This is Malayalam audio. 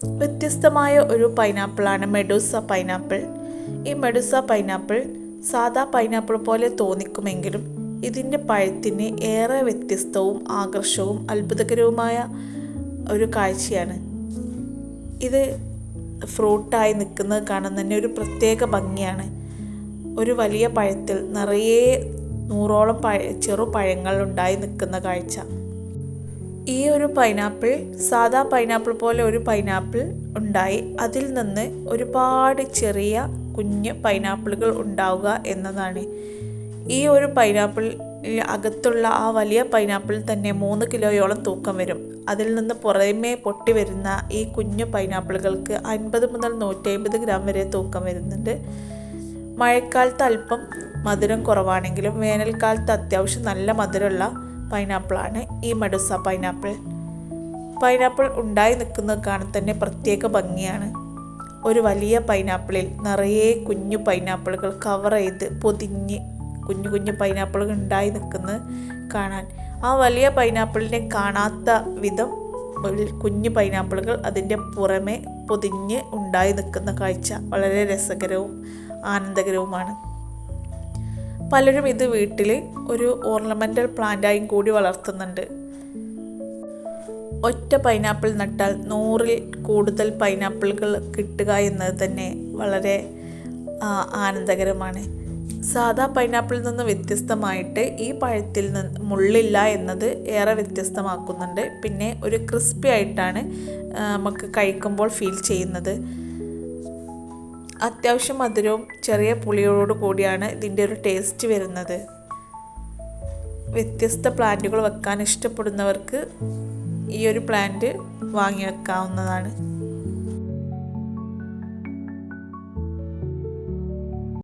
വ്യത്യസ്തമായ ഒരു പൈനാപ്പിളാണ് മെഡൂസ പൈനാപ്പിൾ. ഈ മെഡൂസ പൈനാപ്പിൾ സാധാ പൈനാപ്പിൾ പോലെ തോന്നിക്കുമെങ്കിലും ഇതിൻ്റെ പഴത്തിന് ഏറെ വ്യത്യസ്തവും ആകർഷകവും അത്ഭുതകരവുമായ ഒരു കാഴ്ചയാണ്. ഇത് ഫ്രൂട്ടായി നിൽക്കുന്നത് കാണാൻ തന്നെ ഒരു പ്രത്യേക ഭംഗിയാണ്. ഒരു വലിയ പഴത്തിൽ നിറയെ 100ഓളം ചെറുപഴങ്ങൾ ഉണ്ടായി നിൽക്കുന്ന കാഴ്ച. ഈ ഒരു പൈനാപ്പിൾ സാധാ പൈനാപ്പിൾ പോലെ ഒരു പൈനാപ്പിൾ ഉണ്ടായി അതിൽ നിന്ന് ഒരുപാട് ചെറിയ കുഞ്ഞ് പൈനാപ്പിളുകൾ ഉണ്ടാവുക എന്നതാണ്. ഈ ഒരു പൈനാപ്പിൾ അകത്തുള്ള ആ വലിയ പൈനാപ്പിൾ തന്നെ 3 കിലോയോളം തൂക്കം വരും. അതിൽ നിന്ന് പുറമേ പൊട്ടി വരുന്ന ഈ കുഞ്ഞു പൈനാപ്പിളുകൾക്ക് 50 മുതൽ 150 ഗ്രാം വരെ തൂക്കം വരുന്നുണ്ട്. മഴക്കാലത്ത് അല്പം മധുരം കുറവാണെങ്കിലും വേനൽക്കാലത്ത് അത്യാവശ്യം നല്ല മധുരമുള്ള പൈനാപ്പിളാണ് ഈ മെഡൂസ പൈനാപ്പിൾ. പൈനാപ്പിൾ ഉണ്ടായി നിൽക്കുന്നത് കാണാൻ തന്നെ പ്രത്യേക ഭംഗിയാണ്. ഒരു വലിയ പൈനാപ്പിളിൽ നിറയെ കുഞ്ഞു പൈനാപ്പിളുകൾ കവർ ചെയ്ത് പൊതിഞ്ഞ് കുഞ്ഞു കുഞ്ഞു പൈനാപ്പിളുകൾ ഉണ്ടായി നിൽക്കുന്നത് കാണാൻ. ആ വലിയ പൈനാപ്പിളിനെ കാണാത്ത വിധം കുഞ്ഞു പൈനാപ്പിളുകൾ അതിൻ്റെ പുറമെ പൊതിഞ്ഞ് ഉണ്ടായി നിൽക്കുന്ന കാഴ്ച വളരെ രസകരവും ആനന്ദകരവുമാണ്. പലരും ഇത് വീട്ടിൽ ഒരു ഓർണമെൻ്റൽ പ്ലാന്റായും കൂടി വളർത്തുന്നുണ്ട്. ഒറ്റ പൈനാപ്പിൾ നട്ടാൽ 100ൽ കൂടുതൽ പൈനാപ്പിളുകൾ കിട്ടുക എന്നത് തന്നെ വളരെ ആനന്ദകരമാണ്. സാധാ പൈനാപ്പിളിൽ നിന്ന് വ്യത്യസ്തമായിട്ട് ഈ പഴത്തിൽ നിന്ന് മുള്ളില്ല എന്നത് ഏറെ വ്യത്യസ്തമാക്കുന്നുണ്ട്. പിന്നെ ഒരു ക്രിസ്പി ആയിട്ടാണ് നമുക്ക് കഴിക്കുമ്പോൾ ഫീൽ ചെയ്യുന്നത്. അത്യാവശ്യം മധുരവും ചെറിയ പുളിയോട് കൂടിയാണ് ഇതിൻ്റെ ഒരു ടേസ്റ്റ് വരുന്നത്. വ്യത്യസ്ത പ്ലാന്റുകൾ വെക്കാൻ ഇഷ്ടപ്പെടുന്നവർക്ക് ഈ ഒരു പ്ലാന്റ് വാങ്ങി വെക്കാവുന്നതാണ്.